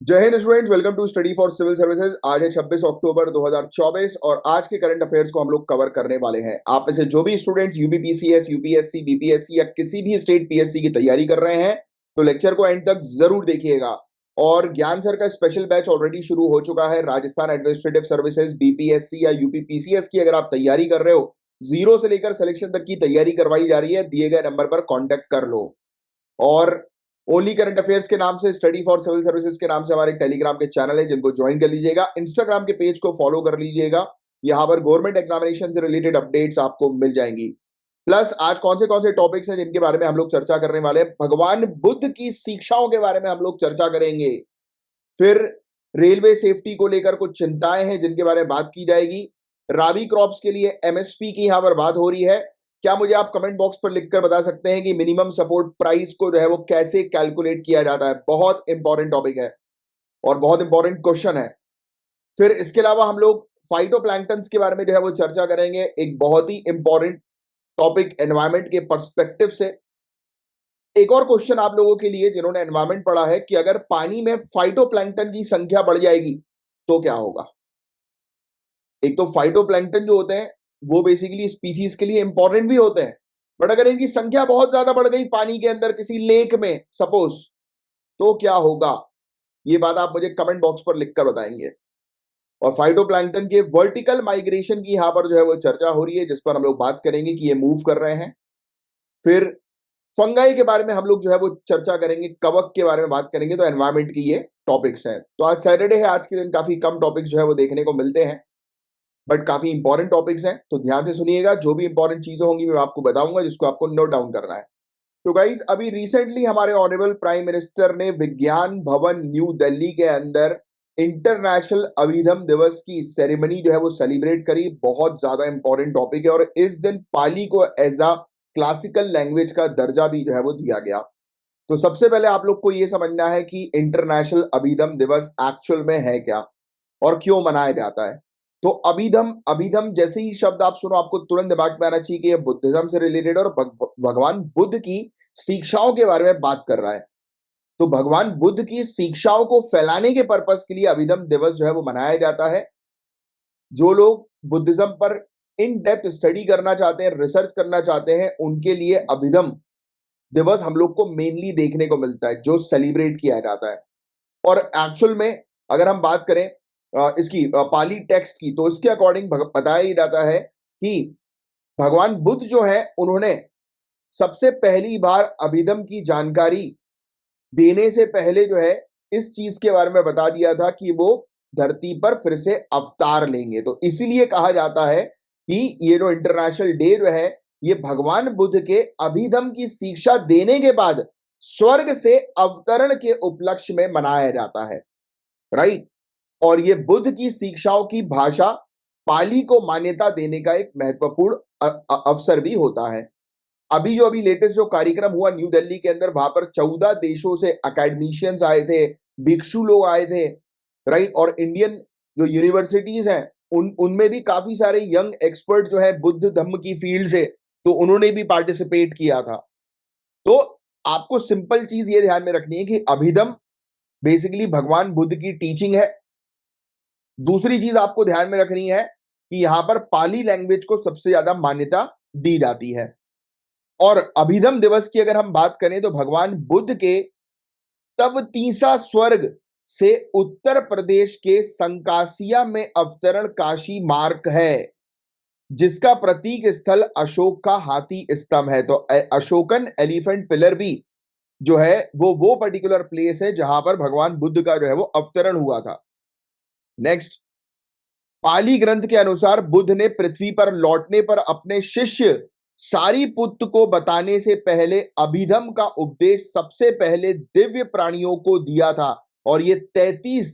जय हिंद students, welcome to study for civil services. आज है 26 अक्टूबर 2024 और आज के करंट अफेयर्स को हम लोग कवर करने वाले हैं। आप में से जो भी स्टूडेंट्स यूपीपीसीएस, यूपीएससी, बीपीएससी या किसी भी स्टेट पीएससी की तैयारी कर रहे हैं तो लेक्चर को एंड तक जरूर देखिएगा। और ज्ञान सर का स्पेशल बैच ऑलरेडी शुरू हो चुका है। राजस्थान एडमिनिस्ट्रेटिव सर्विसेज, बीपीएससी या यूपीपीसीएस की अगर आप तैयारी कर रहे हो, जीरो से लेकर सिलेक्शन तक की तैयारी करवाई जा रही है। दिए गए नंबर पर कॉन्टेक्ट कर लो। और ओनली करंट अफेयर्स के नाम से, स्टडी फॉर सिविल सर्विसेज के नाम से हमारे टेलीग्राम के चैनल है, जिनको ज्वाइन कर लीजिएगा। इंस्टाग्राम के पेज को फॉलो कर लीजिएगा। यहां पर गवर्नमेंट एग्जामिनेशन से रिलेटेड अपडेट्स आपको मिल जाएंगी। प्लस आज कौन से टॉपिक्स हैं जिनके बारे में हम लोग चर्चा करने वाले हैं। भगवान बुद्ध की शिक्षाओं के बारे में हम लोग चर्चा करेंगे। फिर रेलवे सेफ्टी को लेकर कुछ चिंताएं हैं जिनके बारे में बात की जाएगी। राबी क्रॉप्स के लिए एमएसपी की यहां पर बात हो रही है। क्या मुझे आप कमेंट बॉक्स पर लिखकर बता सकते हैं कि मिनिमम सपोर्ट प्राइस को जो है वो कैसे कैलकुलेट किया जाता है? बहुत इंपॉर्टेंट टॉपिक है और बहुत इंपॉर्टेंट क्वेश्चन है। फिर इसके अलावा हम लोग फाइटोप्लैंक्टन्स के बारे में जो है वो चर्चा करेंगे, एक बहुत ही इंपॉर्टेंट टॉपिक एनवायरमेंट के पर्सपेक्टिव से। एक और क्वेश्चन आप लोगों के लिए जिन्होंने एनवायरमेंट पढ़ा है कि अगर पानी में फाइटोप्लैंक्टन की संख्या बढ़ जाएगी तो क्या होगा? एक तो फाइटोप्लैंक्टन जो होते हैं वो बेसिकली स्पीसीज के लिए इंपॉर्टेंट भी होते हैं, बट अगर इनकी संख्या बहुत ज्यादा बढ़ गई पानी के अंदर किसी लेक में सपोज, तो क्या होगा? ये बात आप मुझे कमेंट बॉक्स पर लिखकर बताएंगे। और फाइटोप्लैंक्टन के वर्टिकल माइग्रेशन की यहां पर जो है वो चर्चा हो रही है, जिस पर हम लोग बात करेंगे कि ये मूव कर रहे हैं। फिर फंगाई के बारे में हम लोग जो है वो चर्चा करेंगे, कवक के बारे में बात करेंगे। तो एनवायरमेंट की ये टॉपिक्स हैं। तो आज सैटरडे है, आज के दिन काफी कम टॉपिक्स जो है वो देखने को मिलते हैं, बट काफी इंपॉर्टेंट टॉपिक्स हैं। तो ध्यान से सुनिएगा, जो भी इंपॉर्टेंट चीजें होंगी मैं आपको बताऊंगा, जिसको आपको नोट डाउन करना है। तो गाइज, अभी रिसेंटली हमारे ऑनरेबल प्राइम मिनिस्टर ने विज्ञान भवन न्यू दिल्ली के अंदर इंटरनेशनल अभिधम दिवस की सेरेमनी जो है वो सेलिब्रेट करी। बहुत ज्यादा इंपॉर्टेंट टॉपिक है और इस दिन पाली को एज अ क्लासिकल लैंग्वेज का दर्जा भी जो है वो दिया गया। तो सबसे पहले आप लोग को ये समझना है कि इंटरनेशनल अभिधम दिवस एक्चुअल में है क्या और क्यों मनाया जाता है। तो अभिधम, अभिधम जैसे ही शब्द आप सुनो आपको तुरंत दिमाग में आना चाहिए कि ये बुद्धिज्म से रिलेटेड और भगवान बुद्ध की शिक्षाओं के बारे में बात कर रहा है। तो भगवान बुद्ध की शिक्षाओं को फैलाने के पर्पस के लिए अभिधम दिवस जो है वो मनाया जाता है। जो लोग बुद्धिज्म पर इन डेप्थ स्टडी करना चाहते हैं, रिसर्च करना चाहते हैं, उनके लिए अभिधम दिवस हम लोग को मेनली देखने को मिलता है, जो सेलिब्रेट किया जाता है। और एक्चुअल में अगर हम बात करें इसकी पाली टेक्स्ट की, तो इसके अकॉर्डिंग बताया ही जाता है कि भगवान बुद्ध जो है उन्होंने सबसे पहली बार अभिधम की जानकारी देने से पहले जो है इस चीज के बारे में बता दिया था कि वो धरती पर फिर से अवतार लेंगे। तो इसीलिए कहा जाता है कि ये जो इंटरनेशनल डे जो है ये भगवान बुद्ध के अभिधम की शिक्षा देने के बाद स्वर्ग से अवतरण के उपलक्ष्य में मनाया जाता है, राइट। और ये बुद्ध की शिक्षाओं की भाषा पाली को मान्यता देने का एक महत्वपूर्ण अवसर भी होता है। अभी लेटेस्ट जो कार्यक्रम हुआ न्यू दिल्ली के अंदर, वहां पर 14 देशों से अकेडमिशियंस आए थे, भिक्षु लोग आए थे, राइट। और इंडियन जो यूनिवर्सिटीज हैं उनमें भी काफी सारे यंग एक्सपर्ट जो है बुद्ध धम्म की फील्ड से, तो उन्होंने भी पार्टिसिपेट किया था। तो आपको सिंपल चीज ये ध्यान में रखनी है कि अभिधम बेसिकली भगवान बुद्ध की टीचिंग है। दूसरी चीज आपको ध्यान में रखनी है कि यहां पर पाली लैंग्वेज को सबसे ज्यादा मान्यता दी जाती है। और अभिधम दिवस की अगर हम बात करें तो भगवान बुद्ध के तब तीसरा स्वर्ग से उत्तर प्रदेश के संकासिया में अवतरण काशी मार्ग है, जिसका प्रतीक स्थल अशोक का हाथी स्तंभ है। तो अशोकन एलिफेंट पिलर भी जो है वो पर्टिकुलर प्लेस है जहां पर भगवान बुद्ध का जो है वो अवतरण हुआ था। नेक्स्ट, पाली ग्रंथ के अनुसार बुद्ध ने पृथ्वी पर लौटने पर अपने शिष्य सारिपुत्र को बताने से पहले अभिधम का उपदेश सबसे पहले दिव्य प्राणियों को दिया था। और ये 33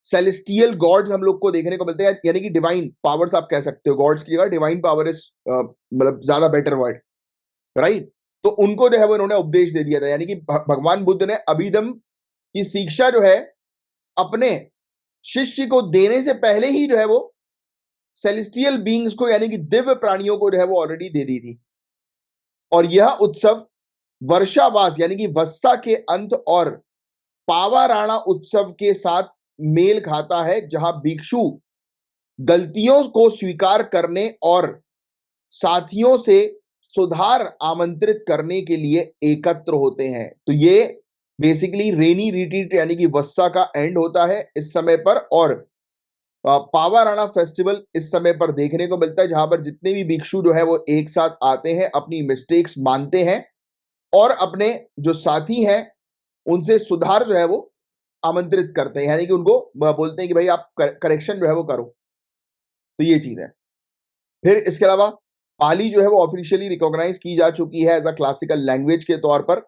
सेलेस्टियल गॉड्स हम लोग को देखने को मिलते हैं, यानी कि डिवाइन पावर्स आप कह सकते हो। गॉड्स की जगह डिवाइन पावर इज मतलब ज्यादा बेटर वर्ड, राइट। तो उनको जो है वो इन्होंने उपदेश दे दिया था, यानी कि भगवान बुद्ध ने अभिधम की शिक्षा जो है अपने शिष्य को देने से पहले ही जो है वो सेलेस्टियल बीइंग्स को, यानी कि दिव्य प्राणियों को जो है वो ऑलरेडी दे दी थी। और यह उत्सव वर्षावास यानी कि वस्सा के अंत और पावाराणा उत्सव के साथ मेल खाता है, जहां भिक्षु गलतियों को स्वीकार करने और साथियों से सुधार आमंत्रित करने के लिए एकत्र होते हैं। तो ये बेसिकली रेनी रिट्रीट यानी कि वस्सा का एंड होता है इस समय पर, और पावाराणा फेस्टिवल इस समय पर देखने को मिलता है, जहां पर जितने भी भिक्षु जो है वो एक साथ आते हैं, अपनी मिस्टेक्स मानते हैं और अपने जो साथी हैं उनसे सुधार जो है वो आमंत्रित करते हैं, यानी कि उनको बोलते हैं कि भाई आप करेक्शन जो है वो करो। तो ये चीज है। फिर इसके अलावा पाली जो है वो ऑफिशियली रिकॉग्नाइज की जा चुकी है एज अ क्लासिकल लैंग्वेज के तौर पर।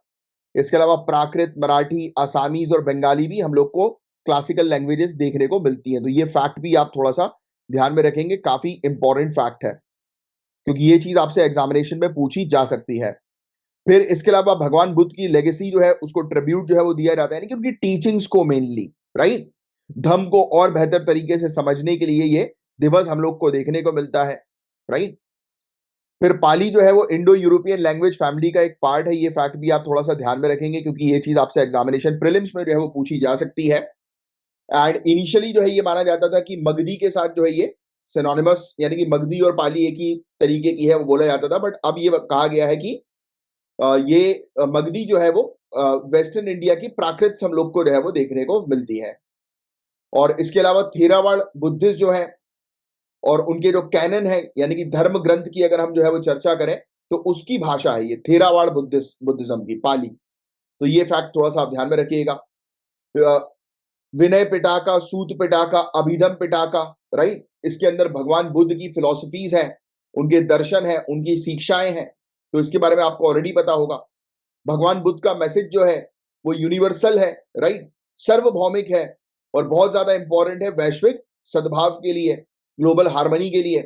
इसके अलावा प्राकृत, मराठी, आसामीज और बंगाली भी हम लोग को क्लासिकल लैंग्वेजेस देखने को मिलती हैं। तो ये फैक्ट भी आप थोड़ा सा ध्यान में रखेंगे, काफी इंपॉर्टेंट फैक्ट है, क्योंकि ये चीज आपसे एग्जामिनेशन में पूछी जा सकती है। फिर इसके अलावा भगवान बुद्ध की लेगेसी जो है उसको ट्रिब्यूट जो है वो दिया जाता है, यानी कि उनकी टीचिंग्स को मेनली, राइट, धर्म को और बेहतर तरीके से समझने के लिए ये दिवस हम लोग को देखने को मिलता है, राइट। फिर पाली जो है वो इंडो यूरोपियन लैंग्वेज फैमिली का एक पार्ट है। ये फैक्ट भी आप थोड़ा सा ध्यान में रखेंगे, क्योंकि ये चीज आपसे एग्जामिनेशन प्रीलिम्स में जो है वो पूछी जा सकती है। एंड इनिशियली जो है ये माना जाता था कि मगधी के साथ जो है ये सिनोनिमस, यानी कि मगधी और पाली एक ही तरीके की है, वो बोला जाता था। बट अब ये कहा गया है कि मगधी जो है वो वेस्टर्न इंडिया की प्राकृत हम लोग को जो है वो देखने को मिलती है। और इसके अलावा थेरावाड़ बुद्धिस्ट जो है और उनके जो कैनन है, यानी कि धर्म ग्रंथ की अगर हम जो है वो चर्चा करें, तो उसकी भाषा है ये थेरावाड़ बुद्धिज्म की पाली। तो ये फैक्ट थोड़ा सा आप ध्यान में रखिएगा। विनय पिटाका, सूत पिटाका, अभिधम पिटाका, राइट, इसके अंदर भगवान बुद्ध की फिलॉसफीज हैं, उनके दर्शन हैं, उनकी शिक्षाएं हैं। तो इसके बारे में आपको ऑलरेडी पता होगा। भगवान बुद्ध का मैसेज जो है वो यूनिवर्सल है, राइट, सर्वभौमिक है और बहुत ज्यादा इंपॉर्टेंट है वैश्विक सद्भाव के लिए, ग्लोबल हार्मनी के लिए।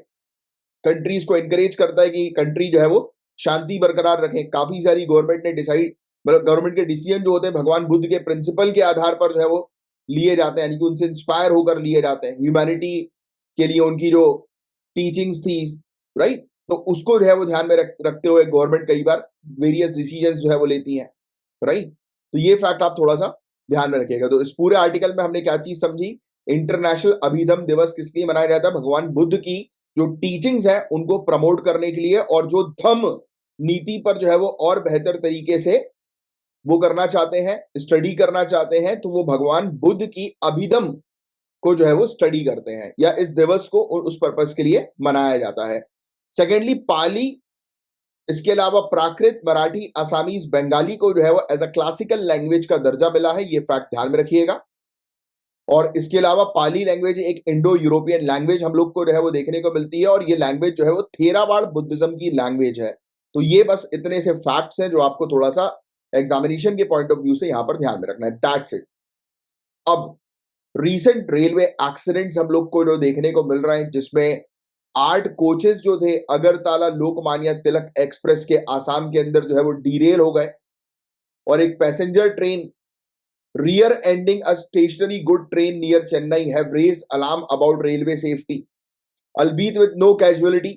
कंट्रीज को एनकरेज करता है कि कंट्री जो है वो शांति बरकरार रखें। काफी सारी गवर्नमेंट ने डिसाइड, मतलब गवर्नमेंट के डिसीजन जो होते हैं भगवान बुद्ध के प्रिंसिपल के आधार पर जो है वो लिए जाते हैं, यानी कि उनसे इंस्पायर होकर लिए जाते हैं। ह्यूमैनिटी के लिए उनकी जो टीचिंग्स थी, राइट, तो उसको जो है वो ध्यान में रखते हुए गवर्नमेंट कई बार वेरियस डिसीजन जो है वो लेती है, राइट। तो ये फैक्ट आप थोड़ा सा ध्यान में रखिएगा। तो इस पूरे आर्टिकल में हमने क्या चीज समझी, इंटरनेशनल अभिधम दिवस किस लिए मनाया जाता है, भगवान बुद्ध की जो टीचिंग्स है उनको प्रमोट करने के लिए, और जो धम्म नीति पर जो है वो और बेहतर तरीके से वो करना चाहते हैं, स्टडी करना चाहते हैं, तो वो भगवान बुद्ध की अभिधम को जो है वो स्टडी करते हैं, या इस दिवस को उस पर्पस के लिए मनाया जाता है। सेकेंडली पाली, इसके अलावा प्राकृत, मराठी, आसामीज, बंगाली को जो है वो एज अ क्लासिकल लैंग्वेज का दर्जा मिला है। ये फैक्ट ध्यान में रखिएगा। और इसके अलावा पाली लैंग्वेज एक इंडो यूरोपियन लैंग्वेज हम लोग को जो है वो देखने को मिलती है, और ये लैंग्वेज जो है वो थेरावाड़ बुद्धिज्म की लैंग्वेज है। तो ये बस इतने से फैक्ट्स हैं जो आपको थोड़ा सा एग्जामिनेशन के पॉइंट ऑफ व्यू से यहां पर ध्यान में रखना है। That's it. अब रीसेंट रेलवे एक्सीडेंट्स हम लोग को जो देखने को मिल रहे हैं, जिसमें 8 कोचेस जो थे अगरतला लोकमान्य तिलक एक्सप्रेस के आसाम के अंदर जो है वो डीरेल हो गए, और एक passenger train rear ending a stationary good train near Chennai have raised alarm about railway safety, albeit with no casualty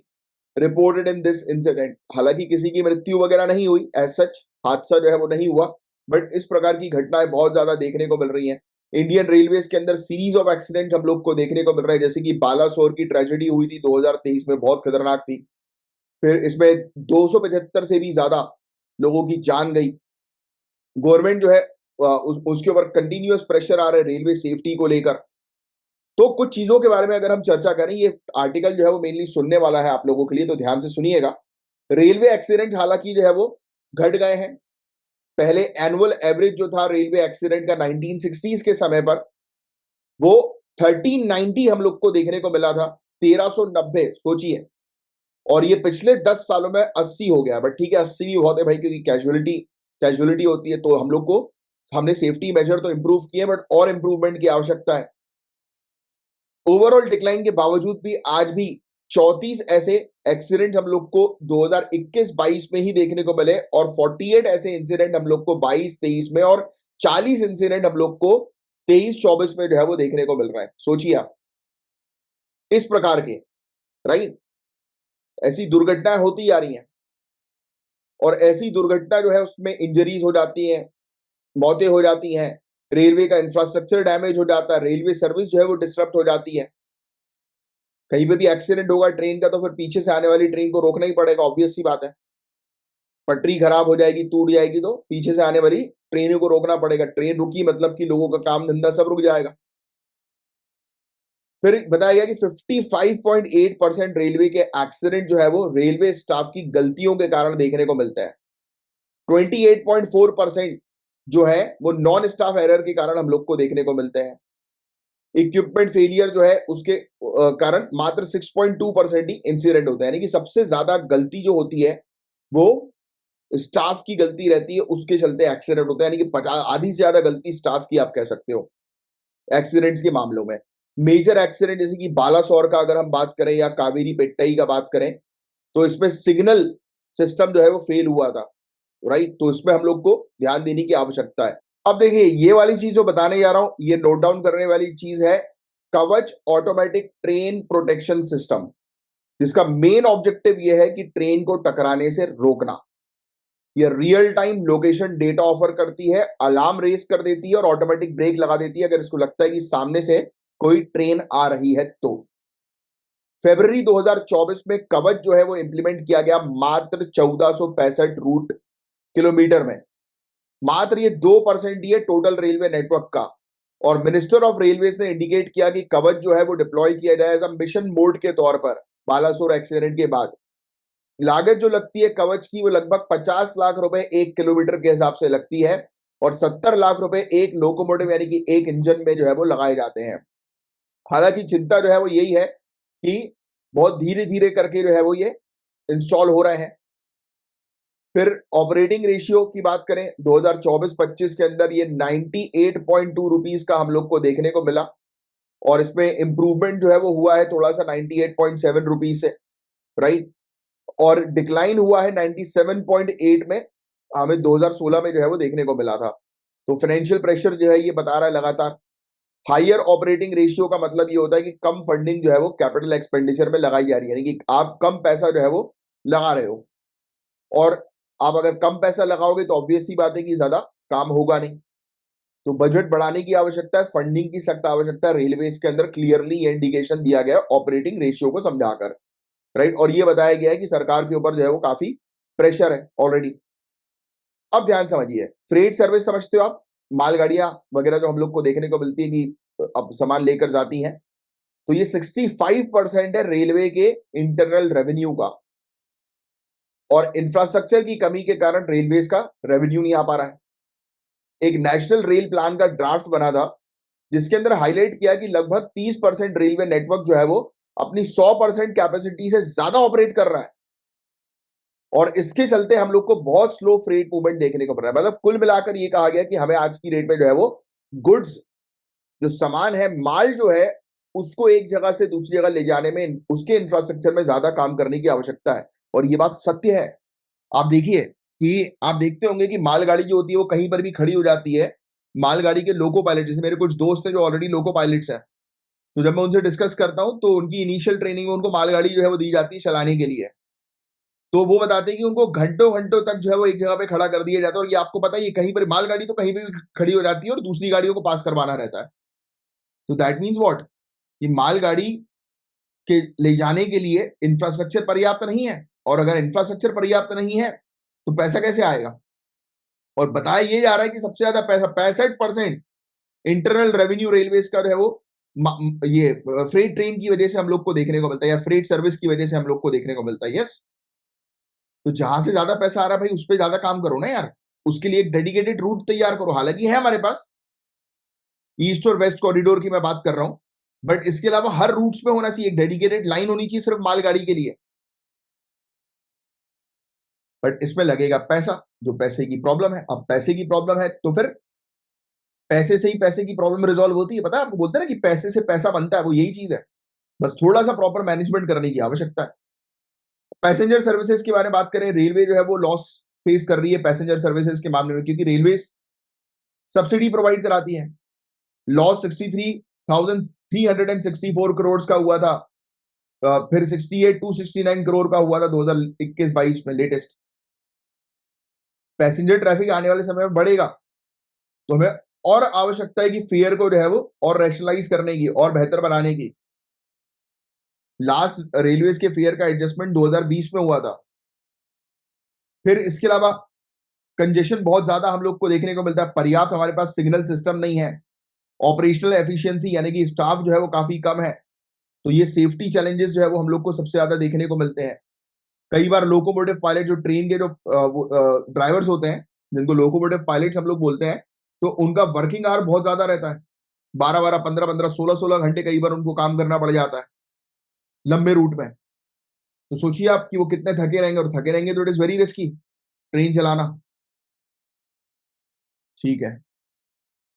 reported in this incident। हालांकि किसी की मृत्यु वगैरह नहीं हुई, एज सच हादसा जो है वो नहीं हुआ, बट इस प्रकार की घटनाएं बहुत ज्यादा देखने को मिल रही हैं। इंडियन रेलवेज के अंदर सीरीज ऑफ एक्सीडेंट्स हम लोग को देखने को मिल रहा है, जैसे कि बालासोर की ट्रेजेडी हुई थी 2023 में, बहुत खतरनाक थी। फिर इसमें 275 से भी ज्यादा लोगों की जान गई। गवर्नमेंट जो है उसके ऊपर कंटिन्यूअस प्रेशर आ रहा है रेलवे सेफ्टी को लेकर। तो कुछ चीजों के बारे में अगर हम चर्चा करें, ये आर्टिकल जो है वो मेनली सुनने वाला है आप लोगों के लिए, तो ध्यान से सुनिएगा। रेलवे एक्सीडेंट हालांकि जो है वो घट गए हैं। पहले एनुअल एवरेज जो था रेलवे एक्सीडेंट का 1960s के समय पर, वो 1390 हम लोग को देखने को मिला था, 1390, सोचिए। और ये पिछले 10 सालों में 80 हो गया। बट ठीक है, 80 भी बहुत है भाई, क्योंकि कैजुअलिटी होती है। तो हम लोग को, हमने सेफ्टी मेजर तो इंप्रूव किए, बट और इंप्रूवमेंट की आवश्यकता है। ओवरऑल डिक्लाइन के बावजूद भी आज भी 34 ऐसे एक्सीडेंट हम लोग को 2021-22 में ही देखने को मिले, और 48 ऐसे इंसिडेंट हम लोग को 22-23 में, और 40 इंसिडेंट हम लोग को 23-24 में जो है वो देखने को मिल रहा है। सोचिए आप, इस प्रकार के, राइट, ऐसी दुर्घटनाएं होती जा रही हैं, और ऐसी दुर्घटना जो है उसमें इंजरीज हो जाती हैं, मौतें हो जाती हैं, रेलवे का इंफ्रास्ट्रक्चर डैमेज हो जाता है, रेलवे सर्विस जो है वो डिस्टर्ब हो जाती है। कहीं पे भी एक्सीडेंट होगा ट्रेन का तो फिर पीछे से आने वाली ट्रेन को रोकना ही पड़ेगा, ऑब्वियस सी बात है। पटरी खराब हो जाएगी, टूट जाएगी तो पीछे से आने वाली ट्रेनों को रोकना पड़ेगा। ट्रेन रुकी मतलब कि लोगों का काम धंधा सब रुक जाएगा। फिर बताया गया कि 55.8% रेलवे के एक्सीडेंट जो है वो रेलवे स्टाफ की गलतियों के कारण देखने को मिलता है। 28.4% जो है वो नॉन स्टाफ एरर के कारण हम लोग को देखने को मिलते हैं। इक्विपमेंट फेलियर जो है उसके कारण मात्र 6.2% ही इंसिडेंट होता है, यानी कि सबसे ज्यादा गलती जो होती है वो स्टाफ की गलती रहती है, उसके चलते एक्सीडेंट होता है, यानी कि 50 आधी से ज्यादा गलती स्टाफ की आप कह सकते हो एक्सीडेंट्स के मामलों में। मेजर एक्सीडेंट जैसे कि बालासोर का अगर हम बात करें या कावेरी पेट्टाई का बात करें तो इसमें सिग्नल सिस्टम जो है वो फेल हुआ था, राइट। तो इसमें हम लोग को ध्यान देने की आवश्यकता है। अब देखिए ये वाली चीज जो बताने जा रहा हूं ये नोट डाउन करने वाली चीज है, कवच ऑटोमेटिक ट्रेन प्रोटेक्शन सिस्टम, जिसका मेन ऑब्जेक्टिव यह है कि ट्रेन को टकराने से रोकना। ये real time location data offer करती है, अलार्म रेस कर देती है और ऑटोमेटिक ब्रेक लगा देती है अगर इसको लगता है कि सामने से कोई ट्रेन आ रही है तो। फरवरी 2024 में कवच जो है वो इंप्लीमेंट किया गया मात्र 1465 रूट किलोमीटर में। मात्र ये 2% ही है टोटल रेलवे नेटवर्क का। और मिनिस्टर ऑफ रेलवेज ने इंडिकेट किया कि कवच जो है वो डिप्लॉय किया जाए एज अ मिशन मोड के तौर पर बालासोर एक्सीडेंट के बाद। लागत जो लगती है कवच की वो लगभग 50 लाख रुपए 1 किलोमीटर के हिसाब से लगती है और 70 लाख रुपए एक लोकोमोटिव यानी कि एक इंजन में जो है वो लगाए जाते हैं। हालांकि चिंता जो है वो यही है कि बहुत धीरे धीरे करके जो है वो ये इंस्टॉल हो रहे हैं। फिर ऑपरेटिंग रेशियो की बात करें 2024-25 के अंदर ये 98.2 रुपीस का हम लोग को देखने को मिला और इसमें इंप्रूवमेंट जो है वो हुआ है थोड़ा सा 98.7 रुपीस से, राइट। और डिक्लाइन हुआ है 97.8 में, हमें 2016 में जो है वो देखने को मिला था। तो फाइनेंशियल प्रेशर जो है ये बता रहा है लगातार। हायर ऑपरेटिंग रेशियो का मतलब ये होता है कि कम फंडिंग जो है वो कैपिटल एक्सपेंडिचर में लगाई जा रही है, यानी कि आप कम पैसा जो है वो लगा रहे हो और आप अगर कम पैसा लगाओगे तो ऑब्वियस सी बात है कि ज्यादा काम होगा नहीं। तो बजट बढ़ाने की आवश्यकता है, फंडिंग की सख्त आवश्यकता है। रेलवे के अंदर क्लियरली ये इंडिकेशन दिया गया ऑपरेटिंग रेशियो को समझाकर, राइट। और ये बताया गया है कि सरकार के ऊपर जो है वो काफी प्रेशर है ऑलरेडी। अब ध्यान समझिए, फ्रेट सर्विस समझते हो आप, मालगाड़ियां वगैरह जो हम लोग को देखने को मिलती है कि अब सामान लेकर जाती हैं, तो ये 65% है रेलवे के इंटरनल रेवेन्यू का। और इंफ्रास्ट्रक्चर की कमी के कारण रेलवेज का रेवेन्यू नहीं आ पा रहा है। एक नेशनल रेल प्लान का ड्राफ्ट बना था जिसके अंदर हाईलाइट किया कि लगभग 30% रेलवे नेटवर्क जो है वो अपनी 100% कैपेसिटी से ज्यादा ऑपरेट कर रहा है और इसके चलते हम लोग को बहुत स्लो फ्रेट मूवमेंट देखने को मिल रहा है। मतलब कुल मिलाकर ये कहा गया कि हमें आज की रेट में जो है वो गुड्स जो सामान है, माल जो है, उसको एक जगह से दूसरी जगह ले जाने में उसके इंफ्रास्ट्रक्चर में ज्यादा काम करने की आवश्यकता है। और ये बात सत्य है। आप देखिए कि आप देखते होंगे कि मालगाड़ी जो होती है वो कहीं पर भी खड़ी हो जाती है, मालगाड़ी के लोको पायलट, जैसे मेरे कुछ दोस्त हैं जो ऑलरेडी लोको पायलट्स हैं, तो जब मैं उनसे डिस्कस करता हूं तो उनकी इनिशियल ट्रेनिंग में उनको मालगाड़ी जो है वो दी जाती है चलाने के लिए। तो वो बताते हैं कि उनको घंटों घंटों तक जो है वो एक जगह पे खड़ा कर दिया जाता है और ये आपको पता है ये कहीं पर मालगाड़ी तो कहीं भी खड़ी हो जाती है और दूसरी गाड़ियों को पास करवाना रहता है। तो दैट मीन्स व्हाट, कि मालगाड़ी के ले जाने के लिए इंफ्रास्ट्रक्चर पर्याप्त नहीं है और अगर इंफ्रास्ट्रक्चर पर्याप्त नहीं है तो पैसा कैसे आएगा। और बताया ये जा रहा है कि सबसे ज्यादा पैसा 65% इंटरनल रेवेन्यू रेलवेज का जो है वो ये फ्रेट ट्रेन की वजह से हम लोग को देखने को मिलता है या फ्रेट सर्विस की वजह से हम लोग को देखने को मिलता है। यस, तो जहां से ज्यादा पैसा आ रहा है भाई उस पर ज्यादा काम करो ना यार, उसके लिए एक डेडिकेटेड रूट तैयार करो। हालांकि है हमारे पास ईस्ट और वेस्ट कॉरिडोर की मैं बात कर रहा हूं, बट इसके अलावा हर रूट्स पे होना चाहिए, एक डेडिकेटेड लाइन होनी चाहिए सिर्फ मालगाड़ी के लिए। बट इसमें लगेगा पैसा, जो पैसे की प्रॉब्लम है। अब पैसे की प्रॉब्लम है तो फिर पैसे से ही पैसे की प्रॉब्लम रिजॉल्व होती है। पता है आपको, बोलते हैं ना कि पैसे से पैसा बनता है, वो यही चीज है। बस थोड़ा सा प्रॉपर मैनेजमेंट करने की आवश्यकता है। पैसेंजर सर्विसेज के बारे में बात करें, रेलवे जो है वो लॉस फेस कर रही है पैसेंजर सर्विसेज के मामले में, क्योंकि रेलवे सब्सिडी प्रोवाइड कराती है। लॉस 63,364 करोड़ का हुआ था, फिर 68,269 करोड़ का हुआ था 2021-22 में लेटेस्ट। पैसेंजर ट्रैफिक आने वाले समय में बढ़ेगा तो हमें और आवश्यकता है कि फेयर को जो है वो और रैशनलाइज करने की और बेहतर बनाने की। लास्ट रेलवेज के फेयर का एडजस्टमेंट 2020 में हुआ था। फिर इसके अलावा कंजेशन बहुत ज्यादा हम लोग को देखने को मिलता है, पर्याप्त हमारे पास सिग्नल सिस्टम नहीं है, ऑपरेशनल एफिशिएंसी यानी कि स्टाफ जो है वो काफी कम है। तो ये सेफ्टी चैलेंजेस जो है वो हम लोग को सबसे ज्यादा देखने को मिलते हैं। कई बार लोकोमोटिव पायलट जो ट्रेन के जो ड्राइवर्स होते हैं, जिनको लोकोमोटिव पायलट्स हम लोग बोलते हैं, तो उनका वर्किंग आवर बहुत ज्यादा रहता है, 12-12, 15-15, 16-16 घंटे कई बार उनको काम करना पड़ जाता है लंबे रूट में। तो सोचिए आप कि वो कितने थके रहेंगे, और थके रहेंगे तो it is very risky train चलाना। ठीक है।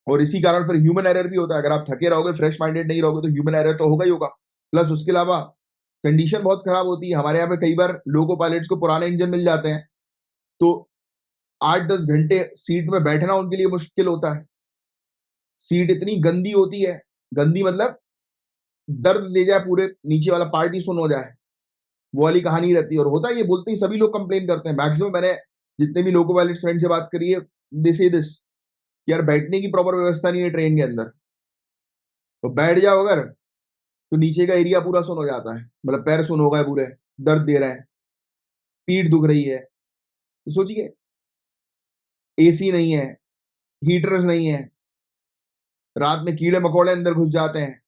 और इसी कारण फिर ह्यूमन एरर भी होता है। अगर आप थके रहोगे, फ्रेश माइंडेड नहीं रहोगे, तो ह्यूमन एरर तो होगा ही होगा। प्लस उसके अलावा कंडीशन बहुत खराब होती है। हमारे यहाँ पे कई बार लोको पायलट्स को पुराने इंजन मिल जाते हैं, तो 8-10 घंटे सीट में बैठना उनके लिए मुश्किल होता है। सीट इतनी गंदी होती है, गंदी मतलब दर्द दे जाए, पूरे नीचे वाला पार्ट ही सुन हो जाए, वो वाली कहानी रहती है। और होता है, ये बोलते ही सभी लोग कंप्लेन करते हैं। मैक्सिमम मैंने जितने भी लोको पायलट फ्रेंड से बात करी है, दे से दिस, यार बैठने की प्रॉपर व्यवस्था नहीं है ट्रेन के अंदर। तो बैठ जाओ अगर, तो नीचे का एरिया पूरा सुन हो जाता है, मतलब पैर सुन हो गए पूरे, दर्द दे रहे हैं, पीठ दुख रही है। तो सोचिए, एसी नहीं है, हीटर्स नहीं है, रात में कीड़े मकोड़े अंदर घुस जाते हैं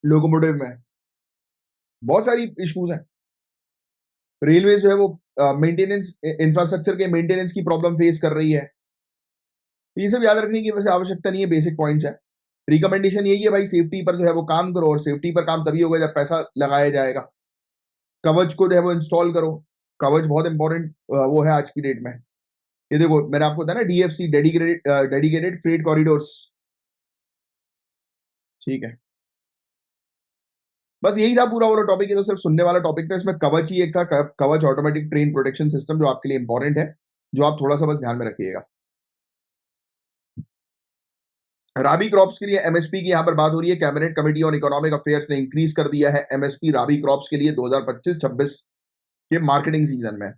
लोकोमोटिव में, बहुत सारी इश्यूज हैं। रेलवे जो है वो मेंटेनेंस, इंफ्रास्ट्रक्चर के मेंटेनेंस की प्रॉब्लम फेस कर रही है। ये सब याद रखने की वैसे आवश्यकता नहीं है, बेसिक पॉइंट्स है। रिकमेंडेशन यही है भाई, सेफ्टी पर जो है वो काम करो, और सेफ्टी पर काम तभी होगा जब पैसा लगाया जाएगा। कवच को जो है वो इंस्टॉल करो। कवच बहुत इंपॉर्टेंट वो है आज की डेट में। ये देखो, मैंने आपको बताया ना, डीएफसी, डेडिकेटेड फ्रेट कॉरिडोर्स। ठीक है। बस यही था पूरा वाला टॉपिक। ये तो सिर्फ सुनने वाला टॉपिक था, इसमें कवच ही एक था, कवच ऑटोमेटिक ट्रेन प्रोटेक्शन सिस्टम, जो आपके लिए इंपॉर्टेंट है, जो आप थोड़ा सा बस ध्यान में रखिएगा। राबी क्रॉप्स के लिए एमएसपी की यहां पर बात हो रही है। Cabinet committee on economic affairs ने इंक्रीज कर दिया है एमएसपी राबी क्रॉप्स के लिए 2025-26 के मार्केटिंग सीजन में।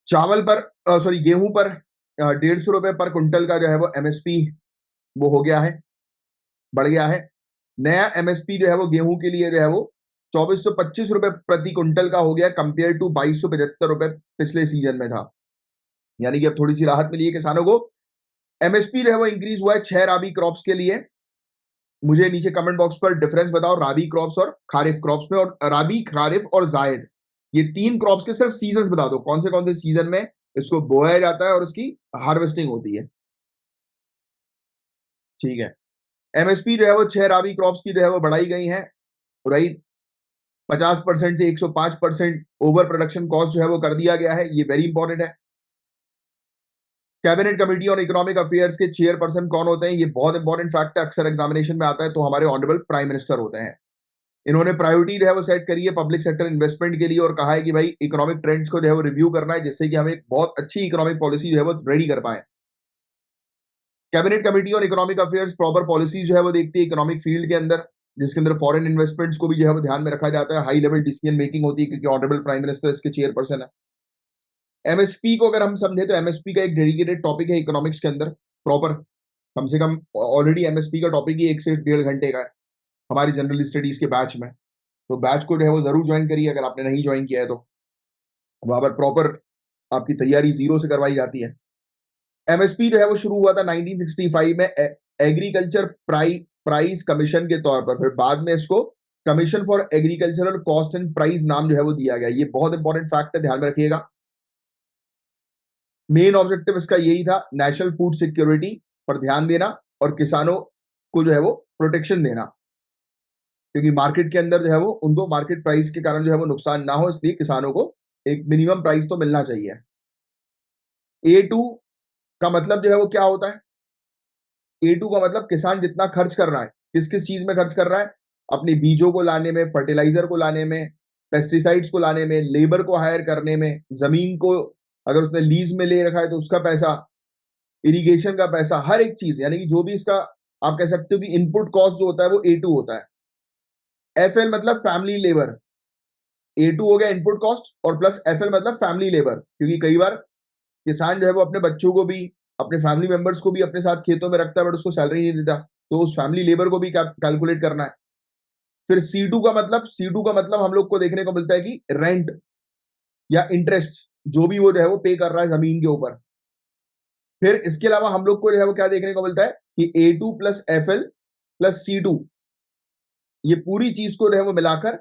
चावल पर, सॉरी, गेहूं पर 150 रुपए पर क्विंटल का जो है वो एमएसपी वो हो गया है, बढ़ गया है। नया एमएसपी जो है वो गेहूं के लिए जो है वो 2425 रुपए प्रति क्विंटल का हो गया, कंपेयर टू 2275 रुपए पिछले सीजन में था। यानी कि अब थोड़ी सी राहत मिली है किसानों को। एमएसपी जो है वो इंक्रीज हुआ है 6 राबी क्रॉप्स के लिए। मुझे नीचे कमेंट बॉक्स पर डिफरेंस बताओ राबी क्रॉप्स और खारिफ क्रॉप्स में, और राबी, खारिफ और जायद, ये तीन क्रॉप्स के सिर्फ सीजन बता दो, कौन से सीजन में इसको बोया जाता है और इसकी हार्वेस्टिंग होती है। ठीक है। एमएसपी जो है वो 6 राबी क्रॉप्स की जो है वो बढ़ाई गई है, राइट। 50% से 105% ओवर प्रोडक्शन कॉस्ट जो है वो कर दिया गया है, ये वेरी इंपॉर्टेंट है। Cabinet committee on economic affairs के चेयरपर्सन कौन होते हैं, ये बहुत इंपॉर्टेंट फैक्ट है, अक्सर एग्जामिनेशन में आता है। तो हमारे ऑनरेबल प्राइम मिनिस्टर होते हैं। इन्होंने प्रायोरिटी जो है वो सेट करी है पब्लिक सेक्टर इन्वेस्टमेंट के लिए, और कहा है कि भाई इकोनॉमिक ट्रेंड्स को जो है वो रिव्यू करना है, जिससे कि हम एक बहुत अच्छी इकोनॉमिक पॉलिसी जो है वो रेडी कर पाए। Cabinet committee on economic affairs proper policy जो है वो देखती है इकोनॉमिक फील्ड के अंदर, जिसके अंदर फॉरेन इन्वेस्टमेंट्स को भी जो है वो ध्यान में रखा जाता है। हाई लेवल डिसीजन मेकिंग होती है, क्योंकि ऑनरेबल प्राइम मिनिस्टर इसके चेयरपर्सन है। एमएसपी को अगर हम समझे, तो एमएसपी का एक डेडिकेटेड टॉपिक है इकोनॉमिक्स के अंदर, प्रॉपर, कम से कम ऑलरेडी एमएसपी का टॉपिक ही 1 से 1.5 घंटे का है हमारी जनरल स्टडीज के बैच में। तो बैच को जो है वो जरूर ज्वाइन करिए अगर आपने नहीं ज्वाइन किया है तो। वहां पर प्रॉपर आपकी तैयारी जीरो से करवाई जाती है। एमएसपी जो है वो शुरू हुआ था 1965 में एग्रीकल्चर प्राइस कमीशन के तौर पर, फिर बाद में इसको commission for agricultural cost and price नाम जो है वो दिया गया। ये बहुत इंपॉर्टेंट फैक्ट है, ध्यान में रखिएगा। मेन ऑब्जेक्टिव इसका यही था, नेशनल फूड सिक्योरिटी पर ध्यान देना और किसानों को जो है वो प्रोटेक्शन देना, क्योंकि मार्केट के अंदर जो है वो उनको मार्केट प्राइस के कारण जो है वो नुकसान ना हो, इसलिए किसानों को एक मिनिमम प्राइस तो मिलना चाहिए। A2 का मतलब जो है वो क्या होता है? A2 का मतलब किसान जितना खर्च कर रहा है, किस किस चीज में खर्च कर रहा है, अपने बीजों को लाने में, फर्टिलाइजर को लाने में, पेस्टिसाइड्स को लाने में, लेबर को हायर करने में, जमीन को अगर उसने लीज में ले रखा है तो उसका पैसा, इरिगेशन का पैसा, हर एक चीज, यानी कि जो भी इसका आप कह सकते हो कि इनपुट कॉस्ट जो होता है वो A2 होता है। FL मतलब फैमिली लेबर, A2 हो गया इनपुट कॉस्ट, और प्लस FL मतलब फैमिली लेबर, क्योंकि कई बार किसान जो है वो अपने बच्चों को भी, अपने फैमिली मेंबर्स को भी अपने साथ खेतों में रखता है बट उसको सैलरी नहीं देता, तो उस फैमिली लेबर को भी कैलकुलेट करना है। फिर C2 का मतलब हम लोग को देखने को मिलता है कि रेंट या इंटरेस्ट जो भी वो जो है वो पे कर रहा है जमीन के ऊपर। फिर इसके अलावा हम लोग को जो है वो क्या देखने को मिलता है कि A2 plus FL plus C2, ये पूरी चीज को जो है वो मिलाकर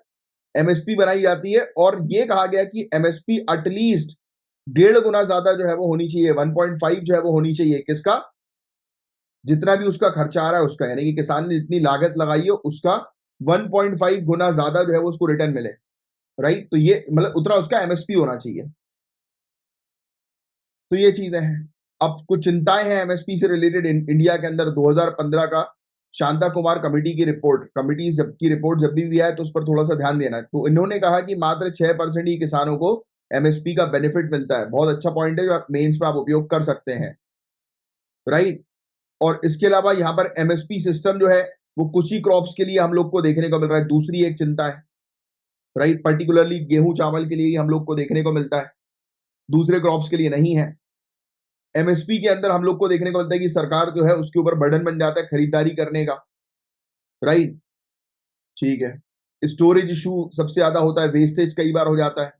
एमएसपी बनाई जाती है। और ये कहा गया कि एमएसपी एटलीस्ट 1.5 गुना ज्यादा जो है वो होनी चाहिए, 1.5 जो है वो होनी चाहिए किसका, जितना भी उसका खर्चा आ रहा है उसका, यानी कि किसान ने जितनी लागत लगाई है उसका 1.5 गुना ज्यादा जो है वो उसको रिटर्न मिले, राइट। तो ये मतलब उतना उसका एमएसपी होना चाहिए। तो ये चीजें हैं। अब कुछ चिंताएं हैं एमएसपी से रिलेटेड इंडिया के अंदर। 2015 का शांता कुमार कमेटी की रिपोर्ट, कमिटी जब की रिपोर्ट जब भी आए तो उस पर थोड़ा सा ध्यान देना है। तो इन्होंने कहा कि मात्र 6% ही किसानों को एमएसपी का बेनिफिट मिलता है। बहुत अच्छा पॉइंट है जो आप मेंस में आप उपयोग कर सकते हैं, राइट। और इसके अलावा यहाँ पर एमएसपी सिस्टम जो है वो कुछ ही क्रॉप्स के लिए हम लोग को देखने को मिल रहा है। दूसरी एक चिंता है, राइट, पर्टिकुलरली गेहूं चावल के लिए ही हम लोग को देखने को मिलता है, दूसरे क्रॉप्स के लिए नहीं है। एमएसपी के अंदर हम लोग को देखने को मिलता है कि सरकार जो है उसके ऊपर बर्डन बन जाता है खरीदारी करने का, राइट, ठीक है। स्टोरेज इशू सबसे ज्यादा होता है, वेस्टेज कई बार हो जाता है।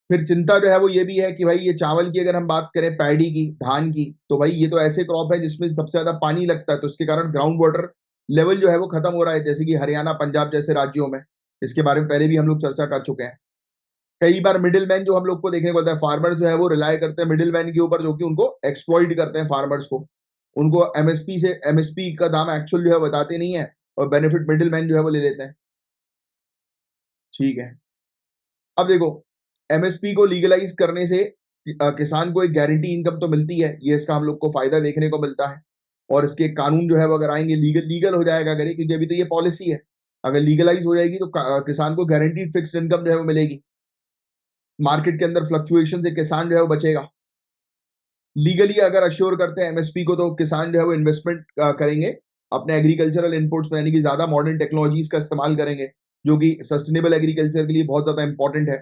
फिर चिंता जो है वो ये भी है कि भाई ये चावल की अगर हम बात करें, पैडी की, धान की, तो भाई ये तो ऐसे क्रॉप है जिसमें सबसे ज्यादा पानी लगता है, तो इसके कारण ग्राउंड वाटर लेवल जो है वो खत्म हो रहा है, जैसे कि हरियाणा पंजाब जैसे राज्यों में। इसके बारे में पहले भी हम लोग चर्चा कर चुके हैं। कई बार मिडिल मैन जो हम लोग को देखने को मिलता है, फार्मर जो है वो रिलाय करते हैं मिडिल मैन के ऊपर, जो कि उनको एक्सप्लॉइट करते हैं फार्मर्स को। उनको एमएसपी का दाम एक्चुअल जो है बताते नहीं है और बेनिफिट मिडिल मैन जो है वो ले लेते हैं, ठीक है। अब देखो, एमएसपी को लीगलाइज करने से किसान को एक गारंटी इनकम तो मिलती है, ये इसका हम लोग को फायदा देखने को मिलता है। और इसके कानून जो है वो अगर आएंगे लीगल हो जाएगा अगर ये, क्योंकि अभी तो ये पॉलिसी है। अगर लीगलाइज हो जाएगी तो किसान को गारंटीड फिक्स्ड इनकम जो है वो मिलेगी। मार्केट के अंदर फ्लक्चुएशन से किसान जो है वो बचेगा। लीगली अगर अश्योर करते हैं एमएसपी को तो किसान जो है वो इन्वेस्टमेंट करेंगे अपने एग्रीकल्चरल इनपुट्स में, यानी कि ज्यादा मॉडर्न टेक्नोलॉजीज का इस्तेमाल करेंगे, जो कि सस्टेनेबल एग्रीकल्चर के लिए बहुत ज्यादा इंपॉर्टेंट है।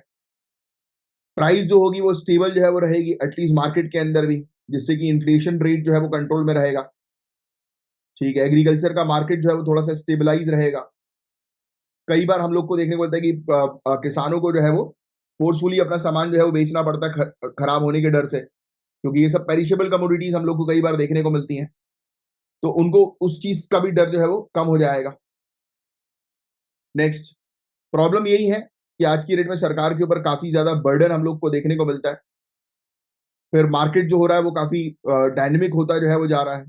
प्राइस जो होगी वो स्टेबल जो है वो रहेगी एटलीस्ट मार्केट के अंदर भी, जिससे कि इन्फ्लेशन रेट जो है वो कंट्रोल में रहेगा, ठीक है। एग्रीकल्चर का मार्केट जो है वो थोड़ा सा स्टेबलाइज रहेगा। कई बार हम लोग को देखने को मिलता है कि किसानों को जो है वो फोर्सफुली अपना सामान जो है वो बेचना पड़ता है खराब होने के डर से, क्योंकि ये सब पेरिशेबल कमोडिटीज हम लोग को कई बार देखने को मिलती हैं, तो उनको उस चीज का भी डर जो है वो कम हो जाएगा। नेक्स्ट प्रॉब्लम यही है कि आज की डेट में सरकार के ऊपर काफी ज्यादा बर्डन हम लोग को देखने को मिलता है। फिर मार्केट जो हो रहा है वो काफी डायनेमिक होता जो है वो जा रहा है।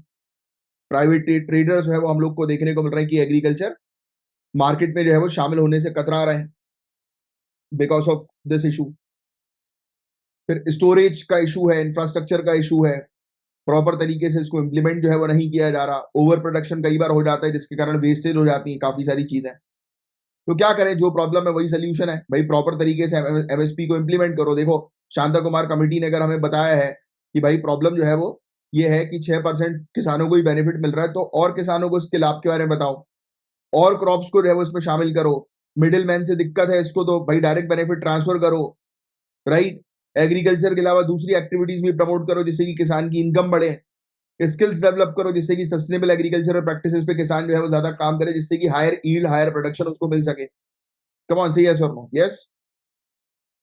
प्राइवेट ट्रेडर जो है वो हम लोग को देखने को मिल रहा है कि एग्रीकल्चर मार्केट में जो है वो शामिल होने से कतरा रहे हैं बिकॉज ऑफ दिस इशू। फिर स्टोरेज का इशू है, इंफ्रास्ट्रक्चर का इशू है, प्रॉपर तरीके से इसको इम्प्लीमेंट जो है वो नहीं किया जा रहा, ओवर प्रोडक्शन कई बार हो जाता है जिसके कारण वेस्टेज हो जाती है काफी सारी चीजें। तो क्या करें, जो प्रॉब्लम है वही सोल्यूशन है भाई, प्रॉपर तरीके से एमएसपी को इम्प्लीमेंट करो। देखो, शांता कुमार कमेटी ने अगर हमें बताया है कि भाई प्रॉब्लम जो है वो ये है कि 6% किसानों को ही बेनिफिट मिल रहा है, तो और किसानों को इसके लाभ के बारे में बताओ, और क्रॉप्स को जो है वो इसमें शामिल करो। मिडिल मैन से दिक्कत है इसको तो भाई डायरेक्ट बेनिफिट ट्रांसफर करो, राइट। एग्रीकल्चर के अलावा दूसरी एक्टिविटीज भी प्रमोट करो जिससे कि किसान की इनकम बढ़े। स्किल्स डेवलप करो जिससे कि सस्टेनेबल एग्रीकल्चर प्रैक्टिसेस पे किसान जो है वो ज्यादा काम करे, जिससे कि हायर ईल्ड हायर प्रोडक्शन उसको मिल सके। कम ऑन से यस और नो, यस।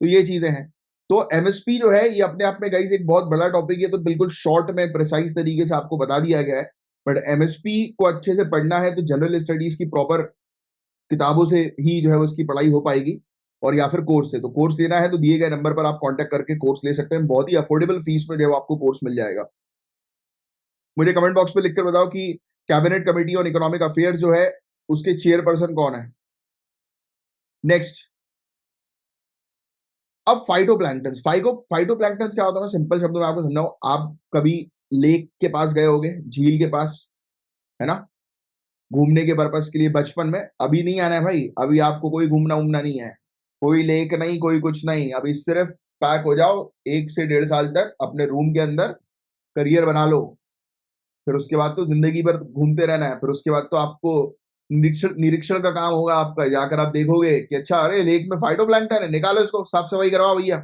तो ये चीजें हैं। तो एमएसपी जो है ये अपने आप में गाइस एक बहुत बड़ा टॉपिक है, तो बिल्कुल शॉर्ट में प्रिसाइज तरीके से आपको बता दिया गया है। बट एमएसपी को अच्छे से पढ़ना है तो जनरल स्टडीज की प्रॉपर किताबों से ही जो है उसकी पढ़ाई हो पाएगी, और या फिर कोर्स से। तो कोर्स लेना है तो दिए गए नंबर पर आप कांटेक्ट करके कोर्स ले सकते हैं, बहुत ही अफोर्डेबल फीस में जो है आपको कोर्स मिल जाएगा। मुझे कमेंट बॉक्स में लिखकर बताओ कि cabinet committee on economic affairs जो है उसके चेयरपर्सन कौन है। नेक्स्ट, अब फाइटोप्लैंक्टन्स। फाइटोप्लैंक्टन्स क्या होता है, सिंपल शब्दों में आपको समझाऊं। आप कभी लेक के पास गए होगे, झील के पास, है ना, घूमने के पर्पस के लिए बचपन में। अभी नहीं आना है भाई, अभी आपको कोई घूमना उमना नहीं है, कोई लेक नहीं, कोई कुछ नहीं। अभी सिर्फ पैक हो जाओ 1 से 1.5 साल तक अपने रूम के अंदर, करियर बना लो। फिर उसके बाद तो जिंदगी भर घूमते रहना है। फिर उसके बाद तो आपको निरीक्षण निरीक्षण का काम होगा आपका, जाकर आप देखोगे कि अच्छा अरे लेक में फाइटोप्लैंक्टन है, निकालो इसको, साफ सफाई करवाओ भैया।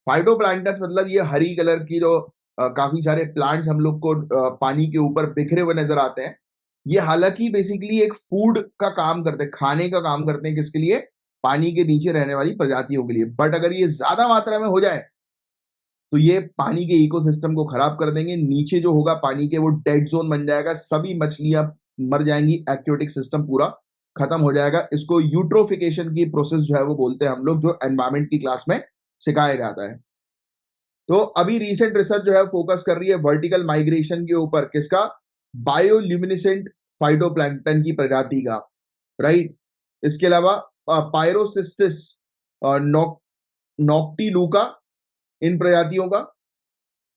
फाइटोप्लैंक्टन मतलब ये हरी कलर की जो काफी सारे प्लांट्स हम लोग को पानी के ऊपर बिखरे हुए नजर आते हैं। ये हालांकि बेसिकली एक फूड का काम करते हैं, खाने का काम करते हैं, किसके लिए? पानी के नीचे रहने वाली प्रजातियों के लिए। बट अगर ये ज्यादा मात्रा में हो जाए तो ये पानी के इकोसिस्टम को खराब कर देंगे। नीचे जो होगा पानी के, वो डेड जोन बन जाएगा, सभी मछलियां मर जाएंगी, एक्वेटिक सिस्टम पूरा खत्म हो जाएगा। इसको यूट्रोफिकेशन की प्रोसेस जो है वो बोलते हैं हम लोग, जो एनवायरमेंट की क्लास में सिखाया जाता है। तो अभी रिसेंट रिसर्च जो है फोकस कर रही है वर्टिकल माइग्रेशन के ऊपर, किसका? बायोल्यूमिनेसेंट फाइटोप्लैंक्टन की प्रजाति का, राइट। इसके अलावा पायरोसिस्टिस और नॉक्टिलूका, इन प्रजातियों का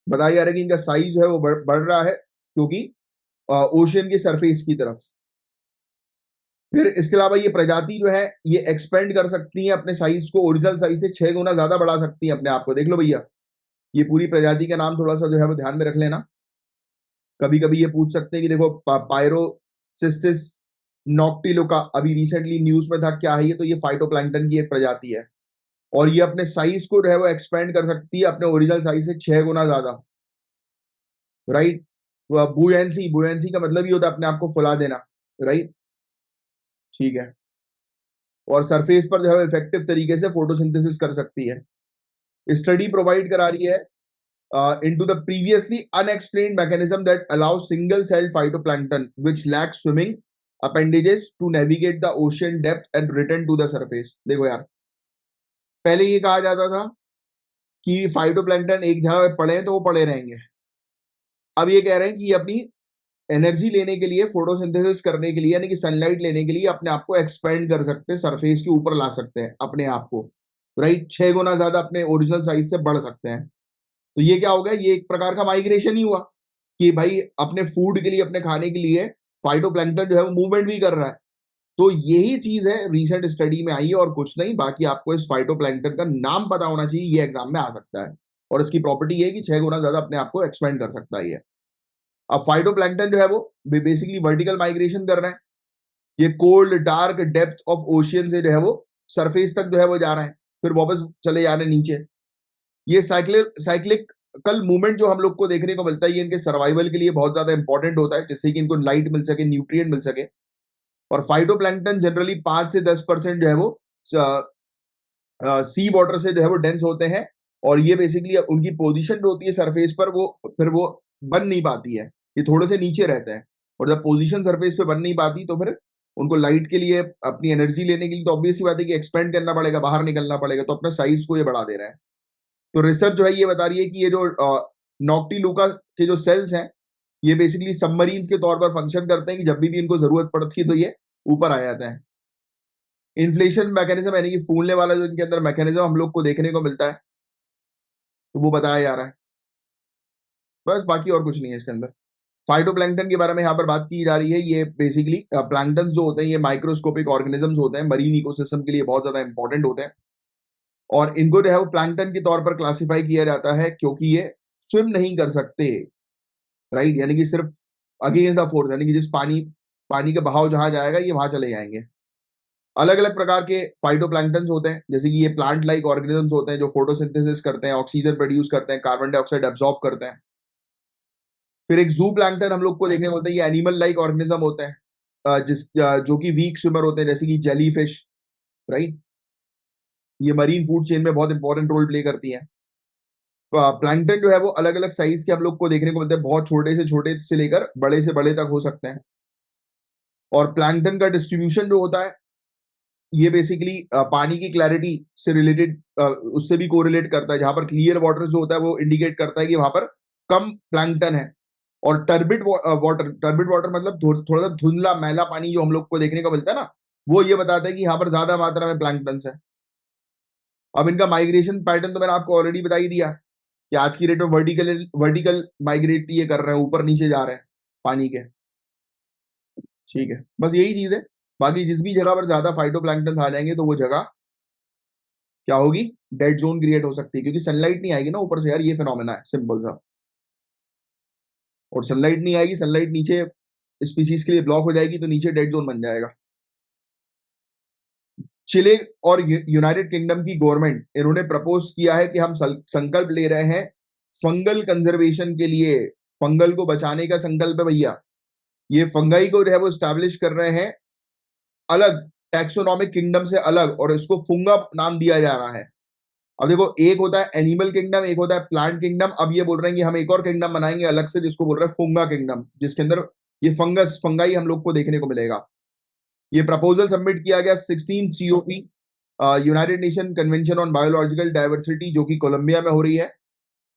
बताया जा रहा है कि इनका साइज जो है वो बढ़ रहा है, क्योंकि ओशियन के सरफेस की तरफ। फिर इसके अलावा ये प्रजाति जो है ये एक्सपेंड कर सकती है अपने साइज को, ओरिजिनल साइज से 6 गुना ज्यादा बढ़ा सकती है अपने आप को। देख लो भैया, ये पूरी प्रजाति का नाम थोड़ा सा जो है वो ध्यान में रख लेना। कभी कभी ये पूछ सकते हैं कि देखो पायरोसिस्टिस नॉक्टिलुका अभी रिसेंटली न्यूज में था, क्या है ये? तो ये फाइटोप्लैंक्टन की एक प्रजाति है, और ये अपने साइज को जो है वो एक्सपेंड कर सकती है अपने ओरिजिनल साइज से 6 गुना ज्यादा, राइट। बुयेंसी, बुयेंसी का मतलब ये होता है अपने आप को फुला देना, राइट, ठीक है। और सरफेस पर जो है इफेक्टिव तरीके से फोटोसिंथेसिस कर सकती है। स्टडी प्रोवाइड करा रही है into the previously unexplained mechanism that allows single-celled phytoplankton which lack swimming appendages to navigate the ocean depth and return to the surface। देखो यार, पहले ये कहा जाता था कि फाइटोप्लैंक्टन एक जगह पे पड़े हैं तो वो पड़े रहेंगे। अब ये कह रहे हैं कि अपनी एनर्जी लेने के लिए, फोटोसिंथेसिस करने के लिए, यानी कि सनलाइट लेने के लिए अपने आप को एक्सपेंड कर सकते हैं, सरफेस के ऊपर ला सकते हैं अपने आप को, राइट। 6 गुना ज्यादा अपने ओरिजिनल साइज से बढ़ सकते हैं। तो ये क्या हो गया? ये एक प्रकार का माइग्रेशन ही हुआ कि भाई अपने फूड के लिए, अपने खाने के लिए फाइटोप्लैंक्टन जो है वो मूवमेंट भी कर रहा है। तो यही चीज है रिसेंट स्टडी में आई है, और कुछ नहीं। बाकी आपको इस फाइटोप्लैंक्टन का नाम पता होना चाहिए, ये एग्जाम में आ सकता है। और इसकी प्रॉपर्टी है कि 6 गुना ज्यादा अपने आप को एक्सपेंड कर सकता है ये। अब फाइटोप्लैंक्टन जो है वो बेसिकली वर्टिकल माइग्रेशन कर रहे हैं। ये cold dark depth of ocean से जो है वो सरफेस तक जो है वो जा रहे हैं, फिर वापस चले जा रहे हैं नीचे। ये साइक्लिकल मूवमेंट जो हम लोग को देखने को मिलता है, ये इनके सर्वाइवल के लिए बहुत ज्यादा इंपॉर्टेंट होता है, जिससे कि इनको लाइट मिल सके, न्यूट्रिएंट मिल सके। और फाइटोप्लैंक्टन जनरली 5 से 10% जो है वो सी वाटर से जो है वो डेंस होते हैं, और ये बेसिकली उनकी पोजीशन जो होती है सरफेस पर, वो फिर वो बन नहीं पाती है, ये थोड़े से नीचे रहते हैं। और जब पोजीशन सरफेस पे बन नहीं पाती तो फिर उनको लाइट के लिए, अपनी एनर्जी लेने के लिए तो ऑब्वियस सी बात है कि एक्सपेंड करना पड़ेगा, बाहर निकलना पड़ेगा, तो अपने साइज को ये बढ़ा दे रहे हैं। तो रिसर्च जो है ये बता रही है कि ये जो नॉक्टिलूका के जो सेल्स हैं, ये बेसिकली सबमरीन्स के तौर पर फंक्शन करते हैं कि जब भी इनको जरूरत पड़ती है तो ये ऊपर आ जाते हैं। इन्फ्लेशन मैकेनिज्म, यानी कि फूलने वाला जो इनके अंदर मैकेनिज्म हम लोग को देखने को मिलता है, तो वो बताया जा रहा है। बस, बाकी और कुछ नहीं है इसके अंदर। फाइटोप्लैंक्टन के बारे में यहाँ पर बात की जा रही है। ये बेसिकली प्लैंक्टन जो होते हैं, ये माइक्रोस्कोपिक ऑर्गेनिजम्स होते हैं, मरीन इकोसिस्टम के लिए बहुत ज्यादा इंपॉर्टेंट होते हैं। और इनको जो है वो प्लैंक्टन के तौर पर क्लासिफाई किया जाता है क्योंकि ये स्विम नहीं कर सकते, राइट। यानी कि सिर्फ अगेंस्ट द फोर्स, यानी कि जिस पानी का बहाव जहां जाएगा ये वहां चले जाएंगे। अलग अलग प्रकार के फाइटोप्लैंक्टन होते हैं, जैसे कि ये प्लांट लाइक ऑर्गेनिजम्स होते हैं जो फोटोसिंथेसिस करते हैं, ऑक्सीजन प्रोड्यूस करते हैं, कार्बन डाइऑक्साइड एब्जॉर्ब करते हैं। फिर एक जू प्लैंक्टन हम लोग को देखने को मिलता है, ये एनिमल लाइक ऑर्गेनिज्म होते हैं, जो कि वीक स्विमर होते हैं, जैसे कि जेली फिश, राइट। ये मरीन फूड चेन में बहुत इंपॉर्टेंट रोल प्ले करती है। प्लैंक्टन जो है वो अलग अलग साइज के हम लोग को देखने को मिलते हैं, बहुत छोटे से लेकर बड़े से बड़े तक हो सकते हैं। और प्लैंक्टन का डिस्ट्रीब्यूशन जो होता है, ये बेसिकली पानी की क्लैरिटी से रिलेटेड, उससे भी कोरिलेट करता है। जहां पर क्लियर वाटर जो होता है वो इंडिकेट करता है कि वहां पर कम प्लैंक्टन है। और टर्बिड वाटर मतलब थोड़ा सा धुंधला मैला पानी जो हम लोग को देखने को मिलता है ना, वो ये बताता है कि यहाँ पर ज्यादा मात्रा में प्लैंक्टन है। अब इनका माइग्रेशन पैटर्न तो मैंने आपको ऑलरेडी बता ही दिया कि आज की डेट में वर्टिकल माइग्रेट ये कर रहे हैं, ऊपर नीचे जा रहे हैं पानी के, ठीक है। बस यही चीज है। बाकी जिस भी जगह पर ज्यादा फाइटोप्लैंक्टन आ जाएंगे तो वो जगह क्या होगी? डेड जोन क्रिएट हो सकती है, क्योंकि सनलाइट नहीं आएगी ना ऊपर से यार, ये फिनोमेना है सिंपल सा। और सनलाइट नहीं आएगी, सनलाइट नीचे स्पीसीज के लिए ब्लॉक हो जाएगी, तो नीचे डेड जोन बन जाएगा। चिले और यूनाइटेड किंगडम की गवर्नमेंट, इन्होंने प्रपोज किया है कि हम संकल्प ले रहे हैं फंगल कंजर्वेशन के लिए, फंगल को बचाने का संकल्प है भैया। ये फंगाई को जो है वो स्टैब्लिश कर रहे हैं अलग, टैक्सोनॉमिक किंगडम से अलग, और इसको फुंगा नाम दिया जा रहा है। अब देखो, एक होता है एनिमल किंगडम, एक होता है प्लांट किंगडम। अब ये बोल रहे हैं कि हम एक और किंगडम बनाएंगे अलग से, जिसको बोल रहे हैं फुंगा किंगडम, जिसके अंदर ये फंगाई हम लोग को देखने को मिलेगा। ये प्रपोजल सबमिट किया गया 16 COP, United nation convention on biological diversity, जो कि कोलंबिया में हो रही है,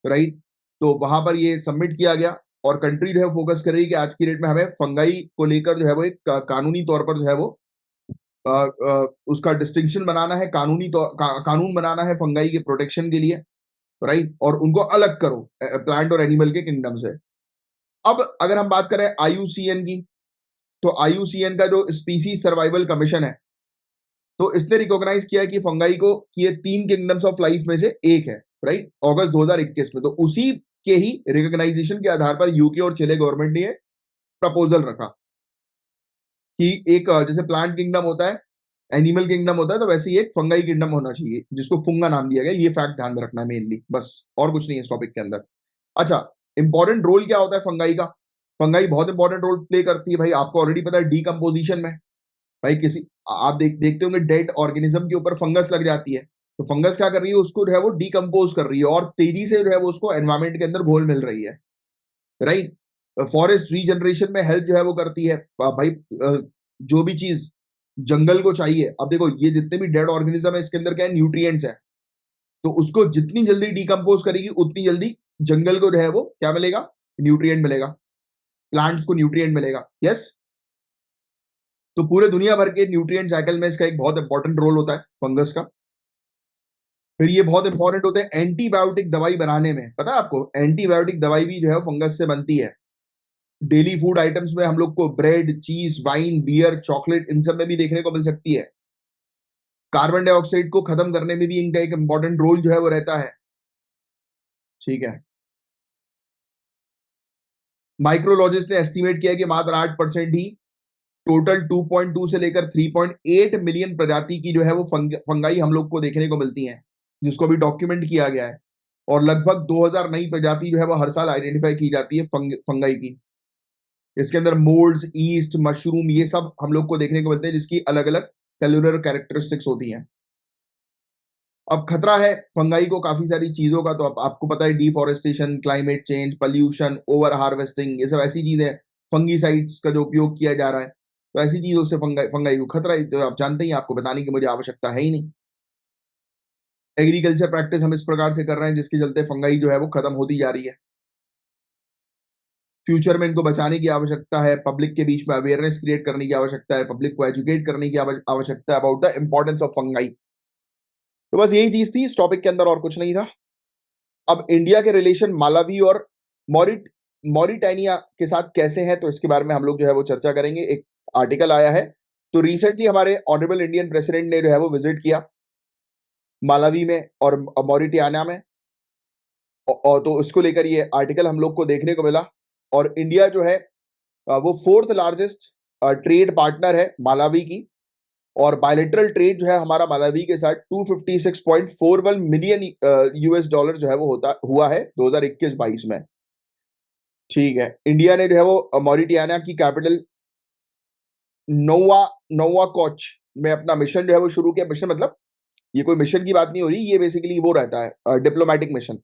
राइट। तो वहां पर ये सबमिट किया गया, और कंट्री जो है फोकस कर रही है कि आज की डेट में हमें फंगाई को लेकर जो है वो एक कानूनी तौर पर जो है वो उसका डिस्टिंक्शन बनाना है, कानून बनाना है फंगाई के प्रोटेक्शन के लिए, राइट, और उनको अलग करो प्लांट और एनिमल के किंगडम से। अब अगर हम बात करें IUCN की, तो IUCN का जो स्पीसीज सर्वाइवल कमीशन है, तो इसने रिकॉग्नाइज किया कि फंगाई को कि ये 3 किंगडम्स ऑफ लाइफ में से एक है, राइट, अगस्त 2021 में। तो उसी के ही रिकॉग्नाइजेशन के आधार पर यूके और चिले गवर्नमेंट ने प्रपोजल रखा कि एक जैसे प्लांट किंगडम होता है, एनिमल किंगडम होता है, तो वैसे ही एक फंगाई किंगडम होना चाहिए, जिसको फुंगा नाम दिया गया। ये फैक्ट ध्यान में रखना है मेनली, बस, और कुछ नहीं है इस टॉपिक के अंदर। अच्छा, इंपॉर्टेंट रोल क्या होता है फंगाई का? फंगाई बहुत इंपॉर्टेंट रोल प्ले करती है भाई, आपको ऑलरेडी पता है, डीकम्पोजिशन में। भाई किसी आप देखते होंगे डेड ऑर्गेनिज्म के ऊपर फंगस लग जाती है, तो फंगस क्या कर रही है, उसको जो है वो डीकम्पोज कर रही है, और तेजी से जो है वो उसको एनवायरमेंट के अंदर घोल मिल रही है, राइट। फॉरेस्ट रीजनरेशन में हेल्प जो है वो करती है भाई। जो भी चीज जंगल को चाहिए, अब देखो ये जितने भी डेड ऑर्गेनिज्म है, इसके अंदर क्या है, न्यूट्रिएंट्स है, तो उसको जितनी जल्दी डीकम्पोज करेगी उतनी जल्दी जंगल को जो है वो क्या मिलेगा, न्यूट्रिएंट मिलेगा, प्लांट्स को न्यूट्रिएंट मिलेगा। यस, तो पूरे दुनिया भर के न्यूट्रिएंट साइकिल में इसका एक बहुत इंपॉर्टेंट रोल होता है फंगस का। फिर ये बहुत इंपॉर्टेंट होते हैं एंटीबायोटिक दवाई बनाने में। पता है आपको, एंटीबायोटिक दवाई भी जो है फंगस से बनती है। डेली फूड आइटम्स में हम लोग को ब्रेड, चीज, वाइन, बियर, चॉकलेट, इन सब में भी देखने को मिल सकती है। कार्बन डाइऑक्साइड को खत्म करने में भी इनका एक इंपॉर्टेंट रोल जो है वो रहता है, ठीक है। माइक्रोलॉजिस्ट ने एस्टिमेट किया कि मात्र 8% ही टोटल 2.2 से लेकर 3.8 मिलियन प्रजाति की जो है वो फंगाई हम लोग को देखने को मिलती हैं, जिसको भी डॉक्यूमेंट किया गया है। और लगभग 2000 नई प्रजाति जो है वो हर साल आइडेंटिफाई की जाती है फंगाई की। इसके अंदर मोल्ड्स, ईस्ट, मशरूम, ये सब हम लोग को देखने को मिलते हैं, जिसकी अलग अलग सेलुलर कैरेक्टरिस्टिक्स होती हैं। अब खतरा है फंगाई को काफी सारी चीजों का, तो आपको पता है, deforestation, climate change, pollution, over harvesting, ये सब ऐसी चीजें, फंगीसाइड्स का जो उपयोग किया जा रहा है, तो ऐसी चीजों से फंगाई को खतरा है, तो आप जानते ही, आपको बताने की मुझे आवश्यकता है ही नहीं। एग्रीकल्चर प्रैक्टिस हम इस प्रकार से कर रहे हैं जिसके चलते फंगाई जो है वो खत्म होती जा रही है। फ्यूचर में इनको बचाने की आवश्यकता है, पब्लिक के बीच में अवेयरनेस क्रिएट करने की आवश्यकता है, पब्लिक को एजुकेट करने की आवश्यकता है about the importance of fungi. तो बस यही चीज थी इस टॉपिक के अंदर, और कुछ नहीं था। अब इंडिया के रिलेशन मालावी और मॉरिटानिया के साथ कैसे हैं, तो इसके बारे में हम लोग जो है वो चर्चा करेंगे। एक आर्टिकल आया है, तो रिसेंटली हमारे ऑनरेबल इंडियन प्रेसिडेंट ने जो है वो विजिट किया मालावी में और मॉरिटानिया में, और तो उसको लेकर ये आर्टिकल हम लोग को देखने को मिला। और इंडिया जो है वो 4th लार्जेस्ट ट्रेड पार्टनर है मालावी की, और बायलेटरल ट्रेड जो है हमारा मालावी के साथ 256.41 मिलियन US डॉलर जो है वो हुआ है 2021-22 में, ठीक है। इंडिया ने जो है वो मॉरिटानिया की कैपिटल नोवा कोच में अपना मिशन जो है वो शुरू किया। मिशन मतलब ये कोई मिशन की बात नहीं हो रही, ये बेसिकली वो रहता है डिप्लोमेटिक मिशन,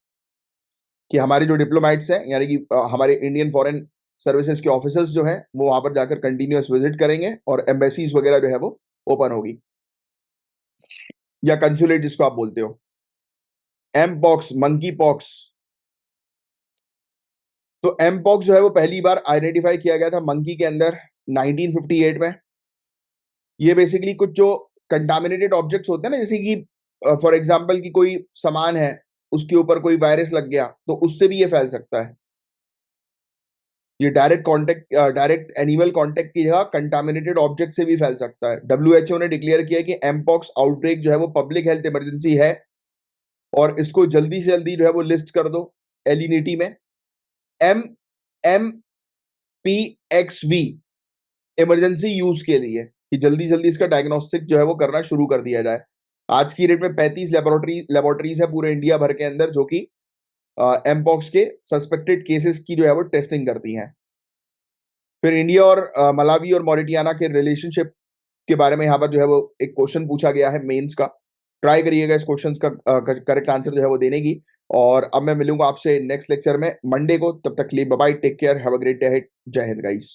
कि हमारे जो डिप्लोमेट्स हैं, यानी कि हमारे इंडियन फॉरेन सर्विसेज के ऑफिसर्स जो हैं, वो वहां पर जाकर कंटिन्यूअस विजिट करेंगे, और एम्बेसीज वगैरह जो है वो ओपन होगी, या कंसुलेट जिसको आप बोलते हो। एम पॉक्स, मंकी पॉक्स, तो एम पॉक्स जो है वो पहली बार आइडेंटिफाई किया गया था मंकी के अंदर 1958 में। ये बेसिकली कुछ जो कंटामिनेटेड ऑब्जेक्ट्स होते हैं ना, जैसे कि फॉर एग्जांपल कि कोई सामान है, उसके ऊपर कोई वायरस लग गया, तो उससे भी ये फैल सकता है। ये डायरेक्ट एनिमल कांटेक्ट की जगह कंटामिनेटेड ऑब्जेक्ट से भी फैल सकता है। WHO ने डिक्लेयर किया कि एमपॉक्स आउटब्रेक जो है वो पब्लिक हेल्थ इमरजेंसी है, और इसको जल्दी से जल्दी जो है वो लिस्ट कर दो एलिनिटी में, MMPXV इमरजेंसी यूज के लिए, कि जल्दी जल्दी इसका डायग्नोस्टिक जो है वो करना शुरू कर दिया जाए। आज की डेट में 35 लेबोरेटरीज है पूरे इंडिया भर के अंदर, जो कि एमपॉक्स के सस्पेक्टेड केसेस की जो है वो टेस्टिंग करती हैं। फिर इंडिया और मलावी और मॉरिटियाना के रिलेशनशिप के बारे में यहाँ पर जो है वो एक क्वेश्चन पूछा गया है मेंस का। ट्राई करिएगा इस क्वेश्चन का करेक्ट आंसर जो है वो देने की। और अब मैं मिलूंगा आपसे नेक्स्ट लेक्चर में मंडे को। तब तक के लिए bye bye, take care, have a great day, जय हिंद गाइस।